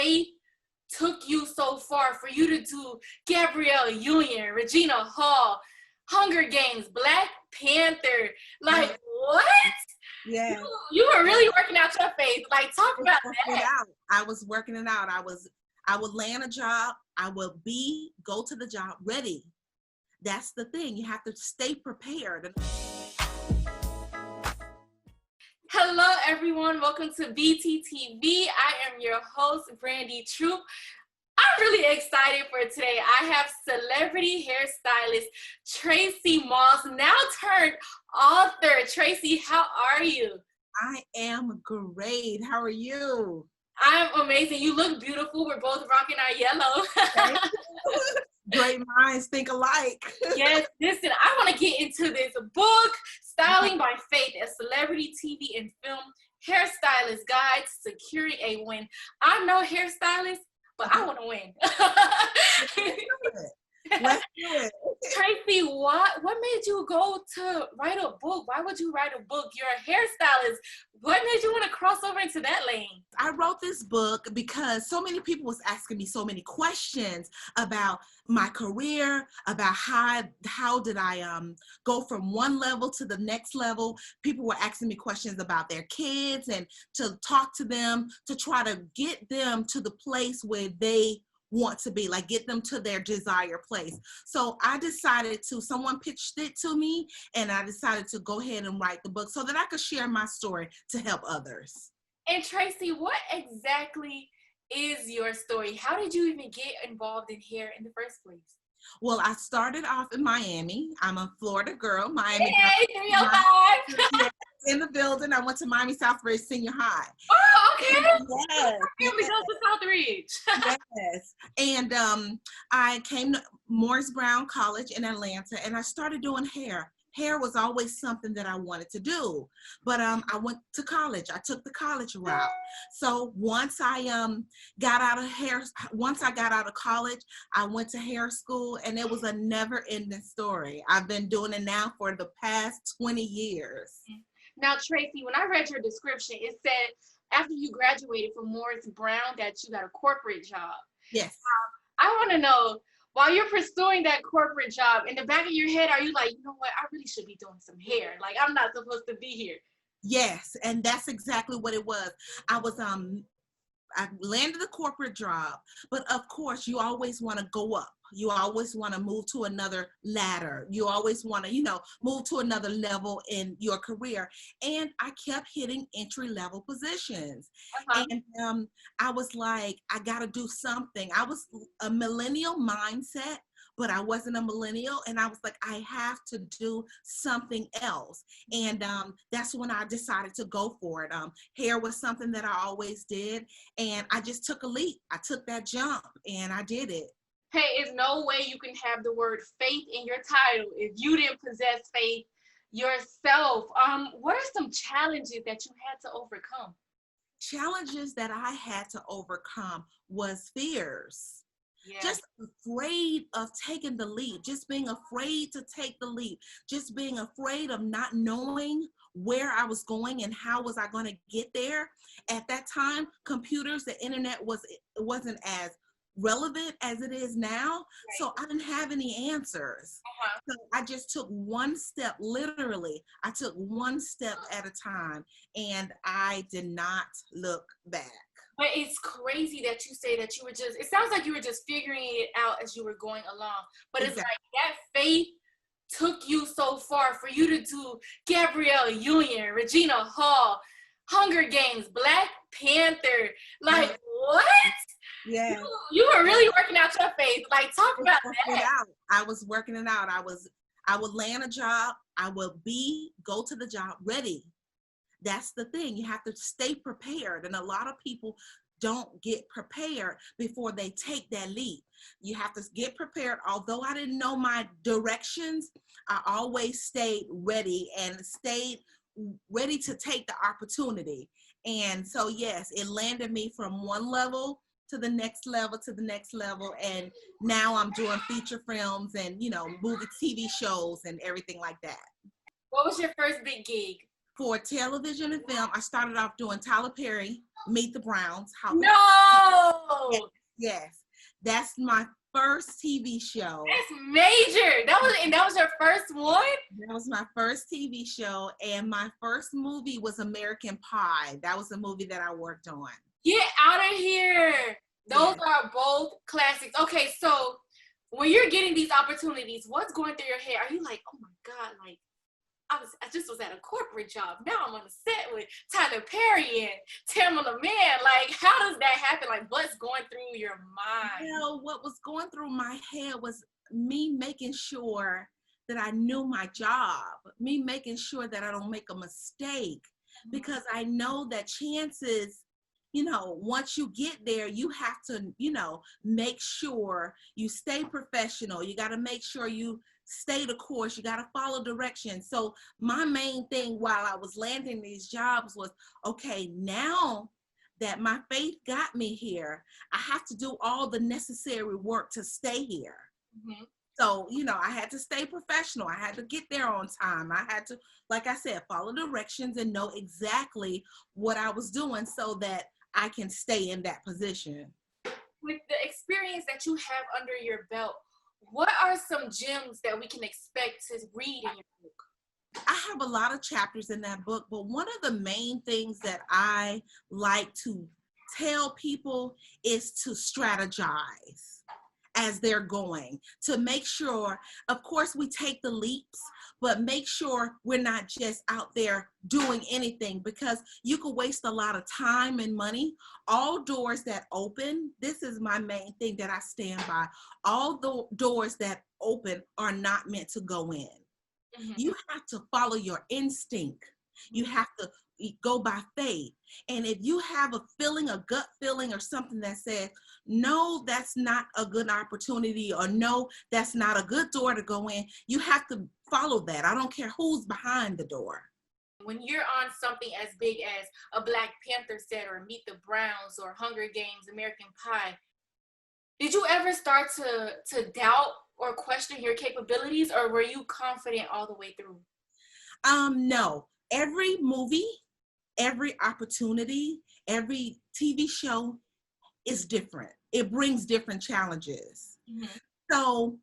faith took you so far for you to do Gabrielle Union, Regina Hall, Hunger Games, Black Panther. Like, what? Yeah. You were really working out your faith. Like, talk about that. I was working it out. I would land a job. I would go to the job ready. That's the thing. You have to stay prepared. Hello, everyone. Welcome to BTTV. I am your host, Brandy Troop. I'm really excited for today. I have celebrity hairstylist Tracey Moss, now turned author. Tracey, how are you? I am great. How are you? I'm amazing. You look beautiful. We're both rocking our yellow. Great minds think alike. Yes, listen, I want to get into this book, Styling by Faith, a celebrity TV and film hairstylist guide to securing a win. I'm no hairstylist, but I want to win. Let's do it. Tracey, what made you go to write a book? Why would you write a book? You're a hairstylist. What made you want to cross over into that lane? I wrote this book because so many people was asking me so many questions about my career, about how did I go from one level to the next level. People were asking me questions about their kids and to talk to them, to try to get them to the place where they want to be, like get them to their desired place. So I decided someone pitched it to me, and I decided to go ahead and write the book so that I could share my story to help others. And Tracey, what exactly is your story? How did you even get involved in hair in the first place? Well, I started off in Miami. I'm a Florida girl. Miami. Hey, 305. In the building. I went to Miami Southridge Senior High. Oh, okay. Yes. Here we go to Southridge. Yes. And I came to Morris Brown College in Atlanta, and I started doing hair. Hair was always something that I wanted to do, but I went to college. I took the college route. So once I got out of college, I went to hair school, and it was a never-ending story. I've been doing it now for the past 20 years. Now, Tracey, when I read your description, it said after you graduated from Morris Brown that you got a corporate job. Yes. I want to know, while you're pursuing that corporate job, in the back of your head, are you like, you know what, I really should be doing some hair. Like, I'm not supposed to be here. Yes, and that's exactly what it was. I landed a corporate job, but of course, you always want to go up. You always want to move to another ladder. You always want to, move to another level in your career. And I kept hitting entry-level positions. And I was like, I got to do something. I was a millennial mindset, but I wasn't a millennial. And I was like, I have to do something else. And that's when I decided to go for it. Hair was something that I always did. And I just took a leap. I took that jump and I did it. Hey, there's no way you can have the word faith in your title if you didn't possess faith yourself. What are some challenges that you had to overcome? Challenges that I had to overcome was fears. Yeah. Just afraid of taking the leap, just being afraid to take the leap, just being afraid of not knowing where I was going and how was I going to get there. At that time, computers, the internet wasn't as relevant as it is now. Right. So I didn't have any answers. So I just took one step, literally. I took one step at a time, and I did not look back. But it's crazy that you say that it sounds like you were just figuring it out as you were going along. But exactly. It's like that faith took you so far for you to do Gabrielle Union, Regina Hall, Hunger Games, Black Panther. Like, what? Yeah. You were really working out your faith. Like, talk about that. I was working it out. I would land a job. I would go to the job ready. That's the thing. You have to stay prepared. And a lot of people don't get prepared before they take that leap. You have to get prepared. Although I didn't know my directions, I always stayed ready and stayed ready to take the opportunity. And so, yes, it landed me from one level to the next level, and now I'm doing feature films and, movie TV shows and everything like that. What was your first big gig? For television and film, I started off doing Tyler Perry, Meet the Browns. No! Yes, yes. That's my first TV show. That's major. That was your first one? That was my first TV show, and my first movie was American Pie. That was the movie that I worked on. Get out of here. Those are both classics. Okay, so when you're getting these opportunities, what's going through your head? Are you like, oh my God, like I just was at a corporate job. Now I'm on a set with Tyler Perry and Tamala Mann. Like, how does that happen? Like, what's going through your mind? Well, what was going through my head was me making sure that I knew my job, me making sure that I don't make a mistake, because I know that chances, once you get there, you have to, make sure you stay professional. You got to make sure you stay the course. You got to follow directions. So my main thing while I was landing these jobs was, okay, now that my faith got me here, I have to do all the necessary work to stay here. Mm-hmm. So, I had to stay professional. I had to get there on time. I had to, like I said, follow directions and know exactly what I was doing so that I can stay in that position. With the experience that you have under your belt, what are some gems that we can expect to read in your book? I have a lot of chapters in that book, but one of the main things that I like to tell people is to strategize as they're going, to make sure, of course, we take the leaps, but make sure we're not just out there doing anything, because you could waste a lot of time and money. All doors that open, this is my main thing that I stand by. All the doors that open are not meant to go in. Mm-hmm. You have to follow your instinct. You have to go by faith. And if you have a feeling, a gut feeling or something that says, no, that's not a good opportunity, or no, that's not a good door to go in, you have to follow that. I don't care who's behind the door. When you're on something as big as a Black Panther set or Meet the Browns or Hunger Games, American Pie, did you ever start to doubt or question your capabilities, or were you confident all the way through? No. Every movie, every opportunity, every TV show is different. It brings different challenges. Mm-hmm. So,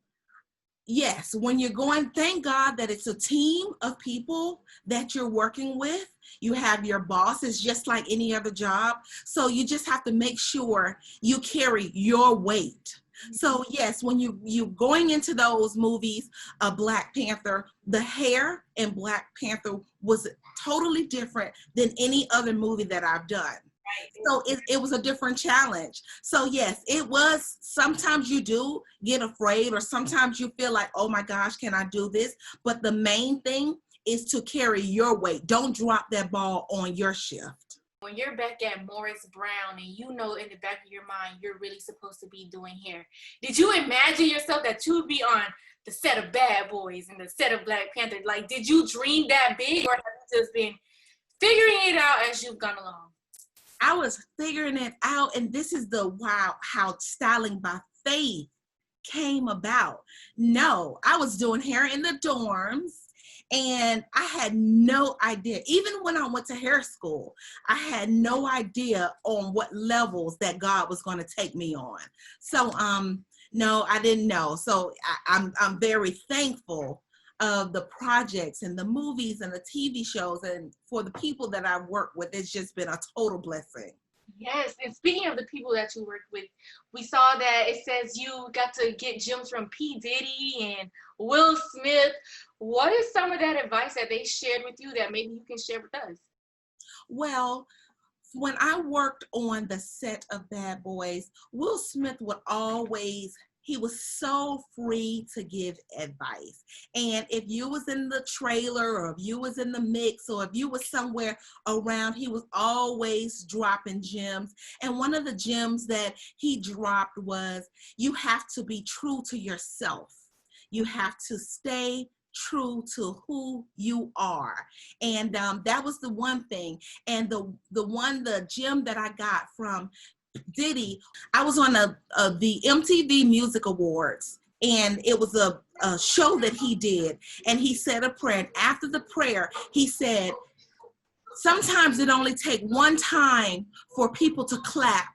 yes, when you're going, thank God that it's a team of people that you're working with. You have your boss. It's just like any other job. So you just have to make sure you carry your weight. So yes, when you going into those movies, Black Panther, the hair in Black Panther was totally different than any other movie that I've done. Right. So it was a different challenge. So yes, it was, sometimes you do get afraid, or sometimes you feel like, oh my gosh, can I do this? But the main thing is to carry your weight. Don't drop that ball on your shift. When you're back at Morris Brown and in the back of your mind, you're really supposed to be doing hair, did you imagine yourself that you would be on the set of Bad Boys and the set of Black Panther? Like, did you dream that big, or have you just been figuring it out as you've gone along? I was figuring it out, and this is how styling by faith came about. No, I was doing hair in the dorms, and I had no idea. Even when I went to hair school, I had no idea on what levels that God was going to take me on. So, no, I didn't know. So I'm very thankful of the projects and the movies and the TV shows, and for the people that I've worked with. It's just been a total blessing. Yes, and speaking of the people that you worked with, we saw that it says you got to get gems from P. Diddy and Will Smith. What is some of that advice that they shared with you that maybe you can share with us? Well, when I worked on the set of Bad Boys, Will Smith would always, he was so free to give advice. And if you was in the trailer, or if you was in the mix, or if you was somewhere around, he was always dropping gems. And one of the gems that he dropped was, you have to be true to yourself. You have to stay true to who you are. And that was the one thing. And the gem that I got from Diddy, I was on the MTV Music Awards, and it was a show that he did, and he said a prayer, and after the prayer, he said, sometimes it only takes one time for people to clap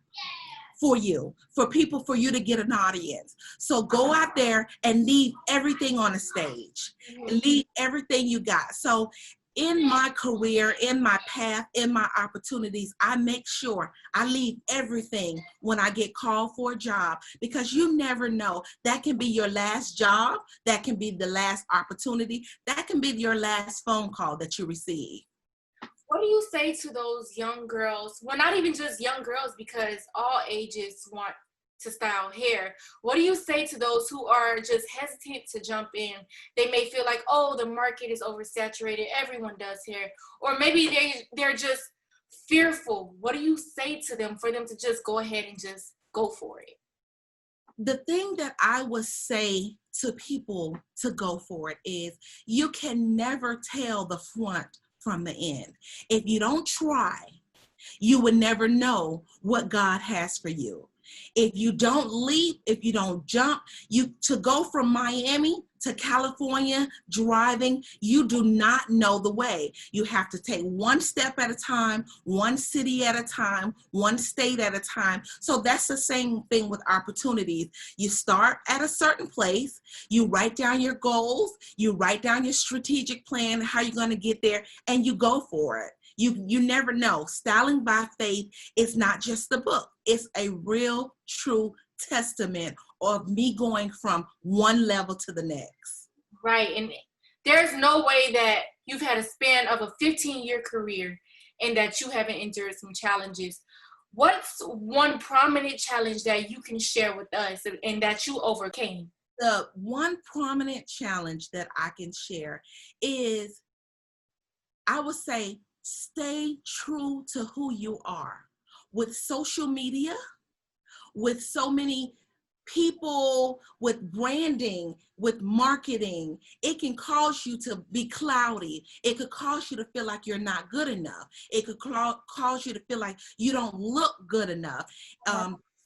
for you, for people, for you to get an audience. So go out there and leave everything on the stage, leave everything you got. So in my career, in my path, in my opportunities, I make sure I leave everything when I get called for a job, because you never know. That can be your last job. That can be the last opportunity. That can be your last phone call that you receive. What do you say to those young girls? Well, not even just young girls, because all ages want to style hair. What do you say to those who are just hesitant to jump in? They may feel like, oh, the market is oversaturated, everyone does hair. Or maybe they're just fearful. What do you say to them for them to just go ahead and just go for it? The thing that I would say to people to go for it is, you can never tell the front from the end. If you don't try, you would never know what God has for you. If you don't leap, if you don't jump, to go from Miami to California driving, you do not know the way. You have to take one step at a time, one city at a time, one state at a time. So that's the same thing with opportunities. You start at a certain place, you write down your goals, you write down your strategic plan, how you're going to get there, and you go for it. You never know. Styling by Faith is not just the book. It's a real, true testament of me going from one level to the next. Right. And there's no way that you've had a span of a 15-year career and that you haven't endured some challenges. What's one prominent challenge that you can share with us and that you overcame? The one prominent challenge that I can share is, I would say, stay true to who you are. With social media, with so many people, with branding, with marketing, it can cause you to be cloudy. It could cause you to feel like you're not good enough. It could cause you to feel like you don't look good enough.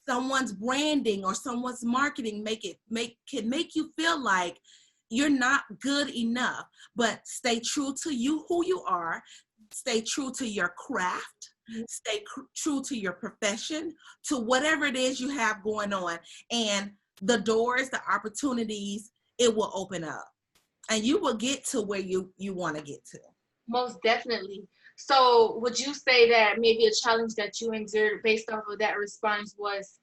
Someone's branding or someone's marketing can make you feel like you're not good enough. But stay true to you, who you are. Stay true to your craft. Stay true to your profession, to whatever it is you have going on. And the doors, the opportunities, it will open up. And you will get to where you want to get to. Most definitely. So would you say that maybe a challenge that you endured based off of that response was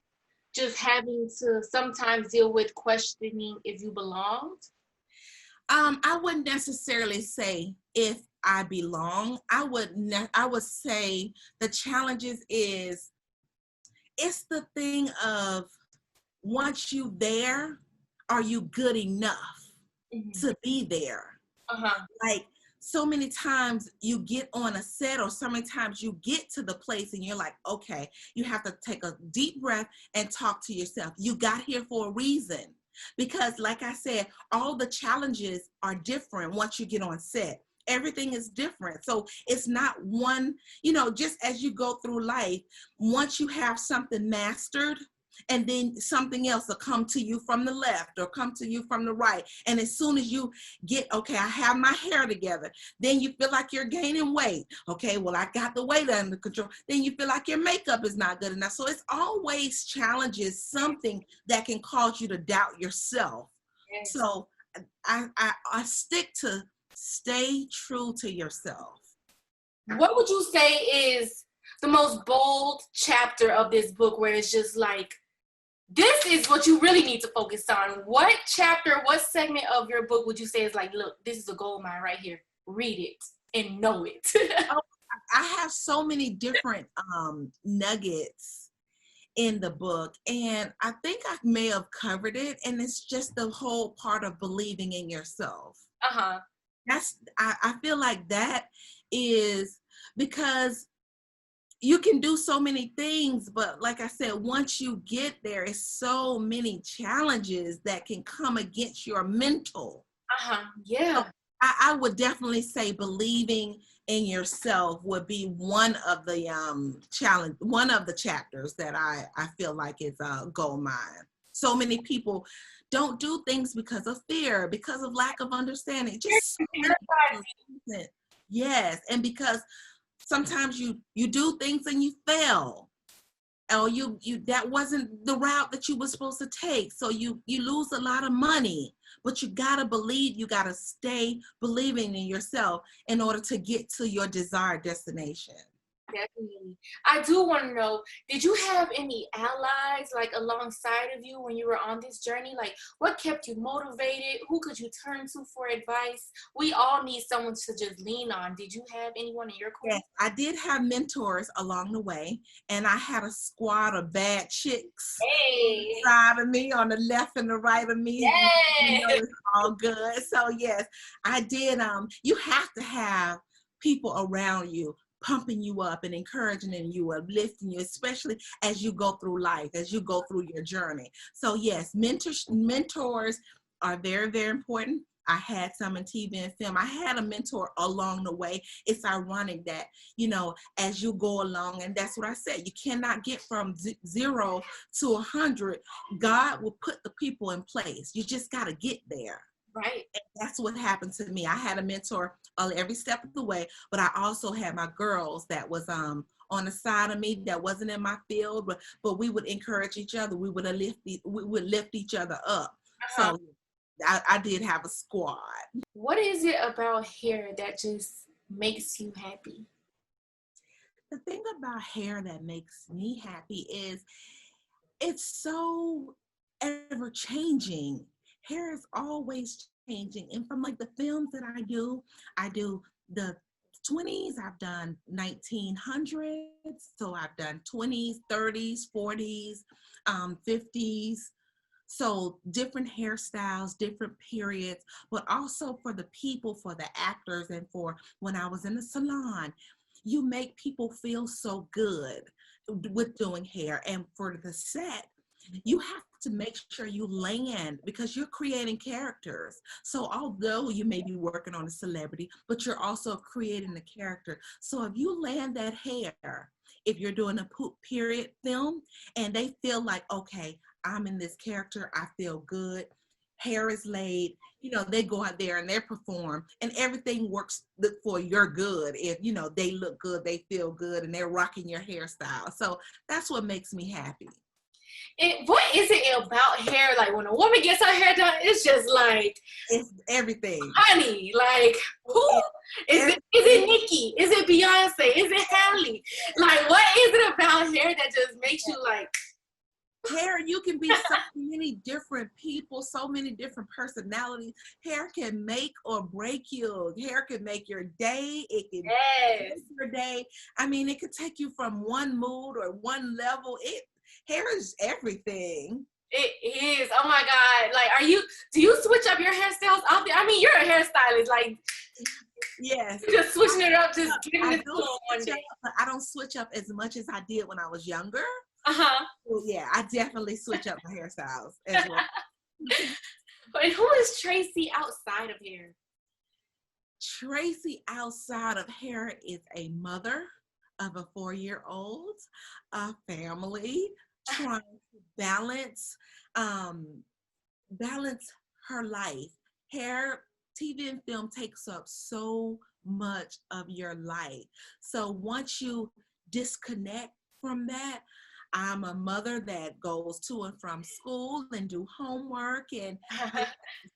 just having to sometimes deal with questioning if you belonged? I wouldn't necessarily say if I belong. I would say the challenges is, it's the thing of, once you there, are you good enough to be there? Like, so many times you get on a set, or so many times you get to the place and you're like, okay, you have to take a deep breath and talk to yourself. You got here for a reason. Because like I said, all the challenges are different once you get on set. Everything is different. So it's not one, just as you go through life, once you have something mastered, and then something else will come to you from the left or come to you from the right. And as soon as you get, okay, I have my hair together, then you feel like you're gaining weight. Okay, well, I got the weight under control. Then you feel like your makeup is not good enough. So it's always challenges, something that can cause you to doubt yourself. Yes. So I stick to stay true to yourself. What would you say is the most bold chapter of this book, where it's just like, this is what you really need to focus on? What chapter, what segment of your book would you say is like, look, this is a gold mine right here. Read it and know it. I have so many different nuggets in the book, and I think I may have covered it, and it's just the whole part of believing in yourself. I feel like that is, because you can do so many things, but like I said, once you get there, it's so many challenges that can come against your mental. Yeah. So I would definitely say believing in yourself would be one of the one of the chapters that I feel like is a gold mine. So many people don't do things because of fear, because of lack of understanding. Just yes, and because sometimes you do things and you fail. oh, you that wasn't the route that you were supposed to take. So you lose a lot of money, but you gotta believe, you gotta stay believing in yourself in order to get to your desired destination. Definitely. I do want to know, did you have any allies like alongside of you when you were on this journey? Like, what kept you motivated? Who could you turn to for advice? We all need someone to just lean on. Did you have anyone in your corner? Yes, I did have mentors along the way, and I had a squad of bad chicks on Hey, the side of me, on the left and the right of me. You know, yes, it's all good. So yes, I did. You have to have people around you pumping you up and encouraging you, uplifting you, especially as you go through life, as you go through your journey. So yes, mentors are very, very important. I had some in TV and film. I had a mentor along the way. It's ironic that, you know, as you go along, and that's what I said, you cannot get from 0 to 100. God will put the people in place. You just got to get there. right. And that's what happened to me. I had a mentor every step of the way, but I also had my girls that was on the side of me that wasn't in my field, but we would encourage each other. We would lift each other up. Uh-huh. So I did have a squad. What is it about hair that just makes you happy? The thing about hair that makes me happy is it's so ever changing. Hair is always changing. And from like the films that I do the 20s, I've done 1900s. So I've done 20s, 30s, 40s, 50s. So different hairstyles, different periods, but also for the people, for the actors, and for when I was in the salon, you make people feel so good with doing hair. And for the set, you have to make sure you land because you're creating characters. So although you may be working on a celebrity, but you're also creating the character. So if you land that hair, if you're doing a period film and they feel like, okay, I'm in this character, I feel good, hair is laid, you know, they go out there and they perform and everything works for your good. If, you know, they look good, they feel good, and they're rocking your hairstyle. So that's what makes me happy. What is it about hair? Like when a woman gets her hair done, it's just like It's everything. honey. Like who is it? Is it Nicki? Is it Beyonce? Is it Halle? Like what is it about hair that just makes you like? Hair, you can be so many different people, so many different personalities. Hair can make or break you. Hair can make your day. It can Yes. make your day. I mean, it could take you from one mood or one level. Hair is everything. It is. Oh my God. Like, do you switch up your hairstyles out there? I mean, you're a hairstylist. Like, yes. you're just switching it up, just getting it to one day. But I don't switch up as much as I did when I was younger. Uh-huh. Well, yeah, I definitely switch up my hairstyles as well. But who is Tracey outside of hair? Tracey outside of hair is a mother of a 4-year-old, a family, trying to balance her life. Hair, TV, and film takes up so much of your life. So once you disconnect from that, I'm a mother that goes to and from school and do homework and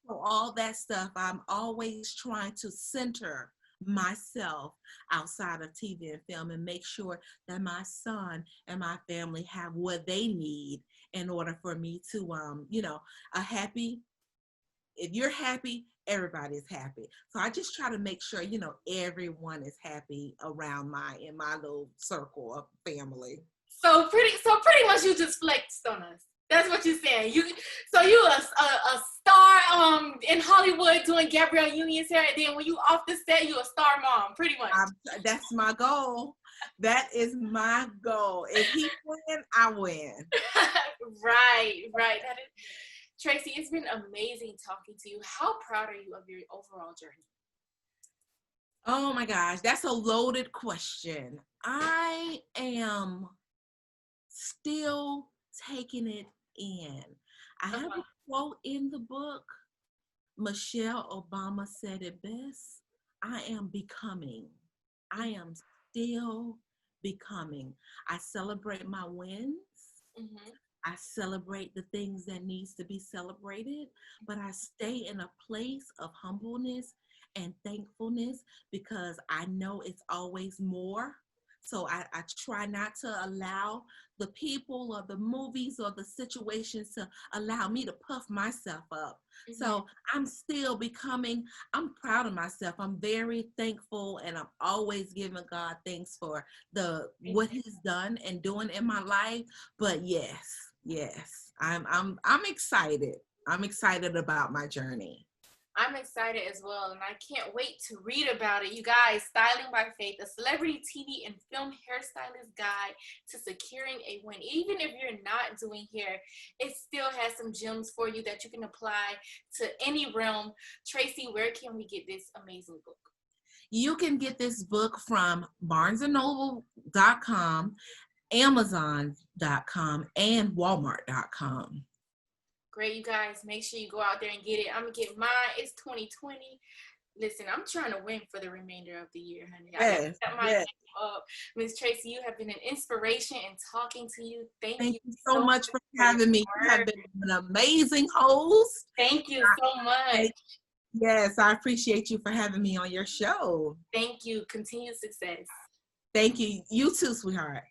so all that stuff. I'm always trying to center myself outside of TV and film and make sure that my son and my family have what they need in order for me to, if you're happy, everybody is happy. So I just try to make sure, everyone is happy around in my little circle of family. So pretty much you just flexed on us. That's what you're saying. You a star in Hollywood doing Gabrielle Union's hair, and then when you off the set, you a star mom, pretty much. That's my goal. That is my goal. If he win, I win. Right. That is, Tracey, it's been amazing talking to you. How proud are you of your overall journey? Oh my gosh, that's a loaded question. I am still taking it in. I have a quote in the book. Michelle Obama said it best. I am becoming. I am still becoming. I celebrate my wins. Mm-hmm. I celebrate the things that needs to be celebrated, but I stay in a place of humbleness and thankfulness because I know it's always more. So I try not to allow the people or the movies or the situations to allow me to puff myself up. Mm-hmm. So I'm still becoming, I'm proud of myself. I'm very thankful, and I'm always giving God thanks for what he's done and doing in my life. But yes, I'm excited. I'm excited about my journey. I'm excited as well, and I can't wait to read about it. You guys, Styling by Faith, a celebrity TV and film hairstylist guide to securing a win. Even if you're not doing hair, it still has some gems for you that you can apply to any realm. Tracey, where can we get this amazing book? You can get this book from barnesandnoble.com, amazon.com, and walmart.com. Great, you guys. Make sure you go out there and get it. I'm going to get mine. It's 2020. Listen, I'm trying to win for the remainder of the year, honey. Yes, yes. Miss Tracey, you have been an inspiration in talking to you. Thank you so much for having me. You have been an amazing host. Thank you so much. Yes, I appreciate you for having me on your show. Thank you. Continued success. Thank you. You too, sweetheart.